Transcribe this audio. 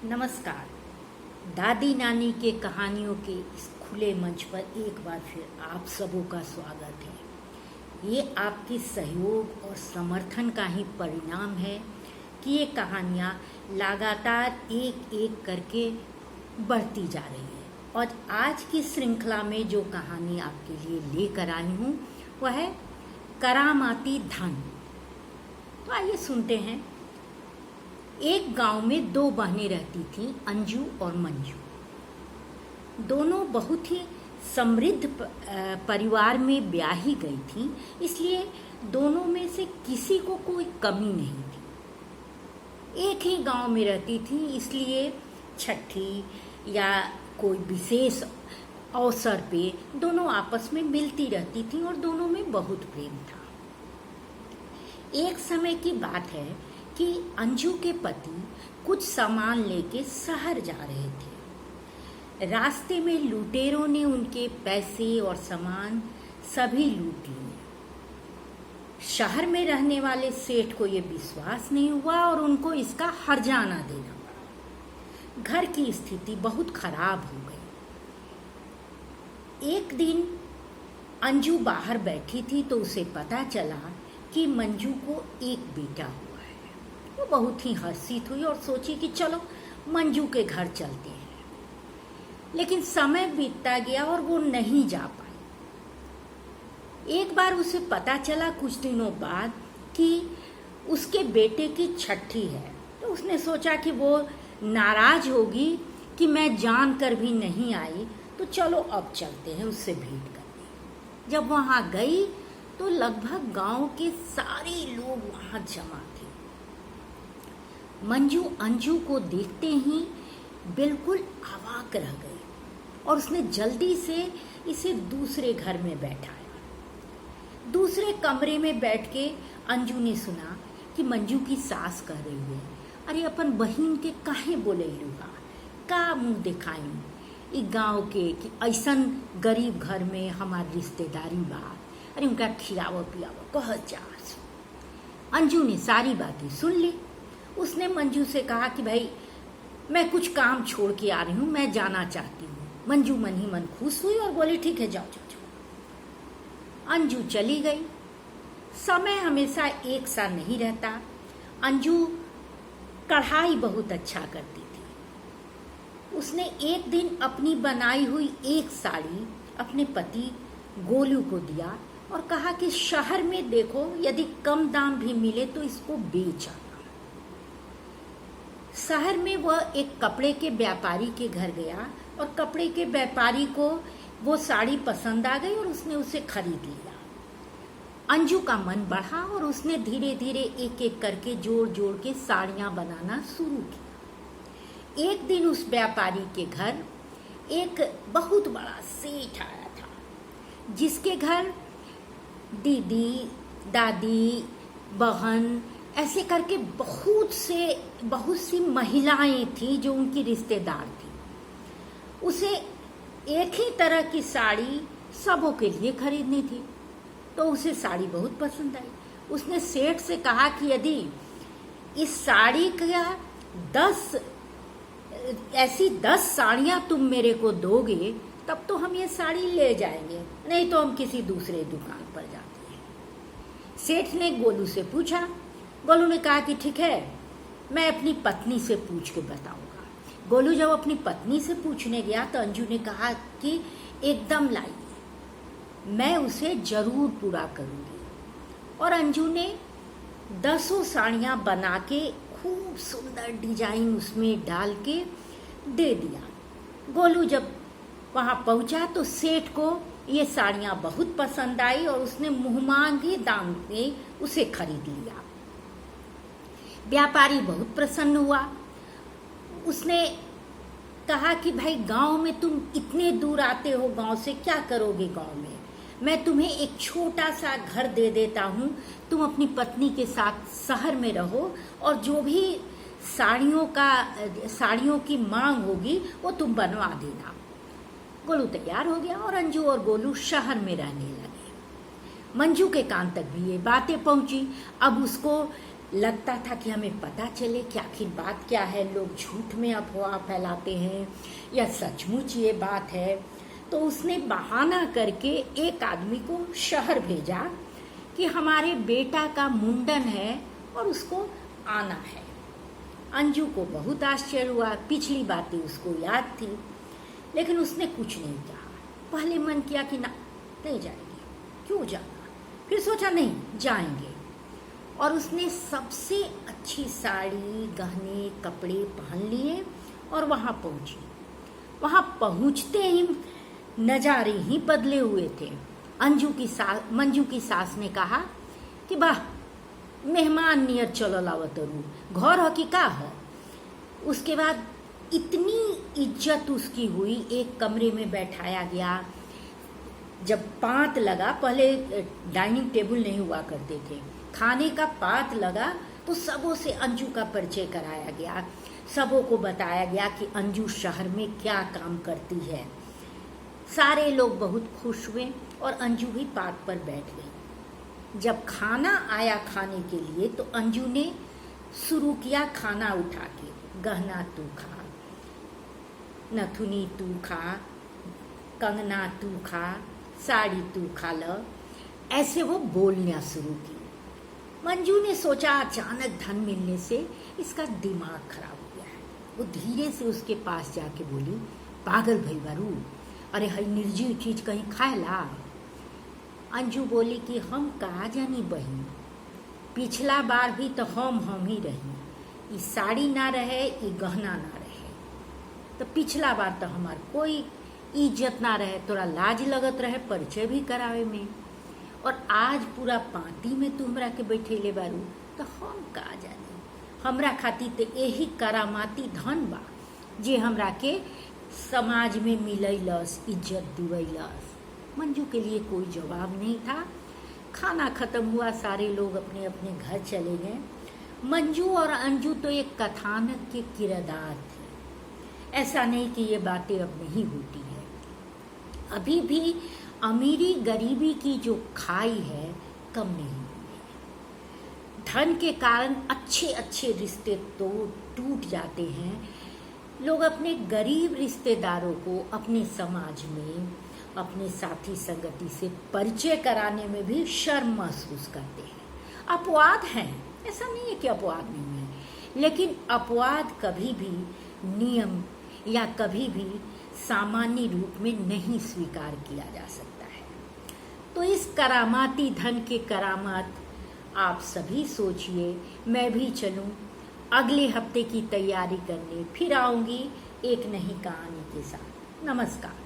नमस्कार। दादी नानी के कहानियों के इस खुले मंच पर एक बार फिर आप सबों का स्वागत है। ये आपके सहयोग और समर्थन का ही परिणाम है कि ये कहानियाँ लगातार एक एक करके बढ़ती जा रही है। और आज की श्रृंखला में जो कहानी आपके लिए लेकर आई हूँ वह है करामाती धन। तो आइए सुनते हैं। एक गांव में दो बहनें रहती थीं, अंजू और मंजू। दोनों बहुत ही समृद्ध परिवार में ब्याही गई थीं, इसलिए दोनों में से किसी को कोई कमी नहीं थी। एक ही गांव में रहती थीं, इसलिए छठी या कोई विशेष अवसर पे दोनों आपस में मिलती रहती थीं और दोनों में बहुत प्रेम था। एक समय की बात है कि अंजू के पति कुछ सामान लेके शहर जा रहे थे। रास्ते में लुटेरों ने उनके पैसे और सामान सभी लूट लिए। शहर में रहने वाले सेठ को यह विश्वास नहीं हुआ और उनको इसका हर्जाना देना पड़ा। घर की स्थिति बहुत खराब हो गई। एक दिन अंजू बाहर बैठी थी तो उसे पता चला कि मंजू को एक बेटा हुआ। वो बहुत ही हर्षित हुई और सोची कि चलो मंजू के घर चलते हैं। लेकिन समय बीतता गया और वो नहीं जा पाई। एक बार उसे पता चला कुछ दिनों बाद कि उसके बेटे की छठी है, तो उसने सोचा कि वो नाराज होगी कि मैं जानकर भी नहीं आई, तो चलो अब चलते हैं उससे भेंट करने। जब वहां गई तो लगभग गांव के सारे लोग वहां जमा थे। मंजू अंजू को देखते ही बिल्कुल अवाक रह गई और उसने जल्दी से इसे दूसरे घर में बैठाया। दूसरे कमरे में बैठ के अंजू ने सुना कि मंजू की सास कह रही है, अरे अपन बहिन के काहे बोले लूगा, का मुंह दिखाई ई गांव के कि ऐसन गरीब घर में हमार रिश्तेदारी बा, अरे उनका खियाव पियाव कह चास। अंजू ने सारी बातें सुन ली। उसने मंजू से कहा कि भाई मैं कुछ काम छोड़ के आ रही हूँ, मैं जाना चाहती हूँ। मंजू मन ही मन खुश हुई और बोली ठीक है जाओ जाओ जाओ। अंजू चली गई। समय हमेशा एक सा नहीं रहता। अंजू कढ़ाई बहुत अच्छा करती थी। उसने एक दिन अपनी बनाई हुई एक साड़ी अपने पति गोलू को दिया और कहा कि शहर में देखो, यदि कम दाम भी मिले तो इसको बेच आना। शहर में वह एक कपड़े के व्यापारी के घर गया और कपड़े के व्यापारी को वो साड़ी पसंद आ गई और उसने उसे खरीद लिया। अंजू का मन बढ़ा और उसने धीरे धीरे एक एक करके जोड़ जोड़ के साड़ियां बनाना शुरू किया। एक दिन उस व्यापारी के घर एक बहुत बड़ा सेठ आया था, जिसके घर दीदी, दादी, बहन ऐसे करके बहुत सी महिलाएं थी जो उनकी रिश्तेदार थी। उसे एक ही तरह की साड़ी सबों के लिए खरीदनी थी, तो उसे साड़ी बहुत पसंद आई। उसने सेठ से कहा कि यदि इस साड़ी का 10 साड़ियां तुम मेरे को दोगे तब तो हम ये साड़ी ले जाएंगे, नहीं तो हम किसी दूसरे दुकान पर जाते हैं। सेठ ने गोलू से पूछा। गोलू ने कहा कि ठीक है, मैं अपनी पत्नी से पूछ के बताऊंगा। गोलू जब अपनी पत्नी से पूछने गया तो अंजू ने कहा कि एकदम लाइए, मैं उसे जरूर पूरा करूंगी। और अंजू ने 10 साड़ियां बना के खूब सुंदर डिजाइन उसमें डाल के दे दिया। गोलू जब वहां पहुंचा तो सेठ को ये साड़ियां बहुत पसंद आई और उसने मुंहमांगे दाम में उसे खरीद लिया। व्यापारी बहुत प्रसन्न हुआ। उसने कहा कि भाई गांव में तुम इतने दूर आते हो, गांव से क्या करोगे गांव में, मैं तुम्हें एक छोटा सा घर दे देता हूँ, तुम अपनी पत्नी के साथ शहर में रहो और जो भी साड़ियों की मांग होगी वो तुम बनवा देना। गोलू तैयार हो गया और अंजू और गोलू शहर में रहने लगे। मंजू के कान तक भी ये बातें पहुंची। अब उसको लगता था कि हमें पता चले कि आखिर बात क्या है, लोग झूठ में अफवाह फैलाते हैं या सचमुच ये बात है। तो उसने बहाना करके एक आदमी को शहर भेजा कि हमारे बेटा का मुंडन है और उसको आना है। अंजू को बहुत आश्चर्य हुआ, पिछली बातें उसको याद थी, लेकिन उसने कुछ नहीं कहा। पहले मन किया कि ना, नहीं जाएगी, क्यों जाना। फिर सोचा नहीं, जाएंगे। और उसने सबसे अच्छी साड़ी, गहने, कपड़े पहन लिए और वहां पहुंची। वहां पहुंचते ही नजारे ही बदले हुए थे। मंजू की सास ने कहा कि वाह, मेहमान नियर चलल आवतरू, घर हो कि का हो। उसके बाद इतनी इज्जत उसकी हुई, एक कमरे में बैठाया गया। जब पात लगा, पहले डाइनिंग टेबल नहीं हुआ करते थे, खाने का पात लगा तो सबों से अंजू का परिचय कराया गया। सबों को बताया गया कि अंजू शहर में क्या काम करती है। सारे लोग बहुत खुश हुए और अंजू भी पात पर बैठ गई। जब खाना आया खाने के लिए तो अंजू ने शुरू किया खाना उठा के, गहना तू खा, नथुनी तू खा, कंगना तू खा, साड़ी तू खा ल, ऐसे वो बोलना शुरू की। मंजू ने सोचा अचानक धन मिलने से इसका दिमाग खराब हो गया है। वो धीरे से उसके पास जाके बोली, पागल भई बारू, अरे हई निर्जीव चीज कहीं खाएला। अंजू बोली कि हम कहा जानी बहन, पिछला बार भी तो हम ही रही, ई साड़ी ना रहे, ई गहना ना रहे, तो पिछला बार तो हमार कोई इज्जत ना रहे, थोड़ा लाज लगत रहे परिचय भी करावे में, और आज पूरा पार्टी में तू हमरा के बैठेले बारू, तो हम कहा जानी। हमरा खातिर तो यही करामाती धन बा जे हमरा के समाज में मिलैलस, इज्जत दिवैलस। मंजू के लिए कोई जवाब नहीं था। खाना खत्म हुआ, सारे लोग अपने अपने घर चले गए। मंजू और अंजू तो एक कथानक के किरदार थे। ऐसा नहीं कि ये बातें अब नहीं होती है, अभी भी अमीरी गरीबी की जो खाई है कम नहीं हुई है। धन के कारण अच्छे अच्छे रिश्ते तो टूट जाते हैं। लोग अपने गरीब रिश्तेदारों को अपने समाज में, अपने साथी संगति से परिचय कराने में भी शर्म महसूस करते हैं। अपवाद हैं, ऐसा नहीं है कि अपवाद नहीं है, लेकिन अपवाद कभी भी नियम या कभी भी सामान्य रूप में नहीं स्वीकार किया जा सकता है। तो इस करामाती धन के करामात आप सभी सोचिए। मैं भी चलूं अगले हफ्ते की तैयारी करने, फिर आऊंगी एक नई कहानी के साथ। नमस्कार।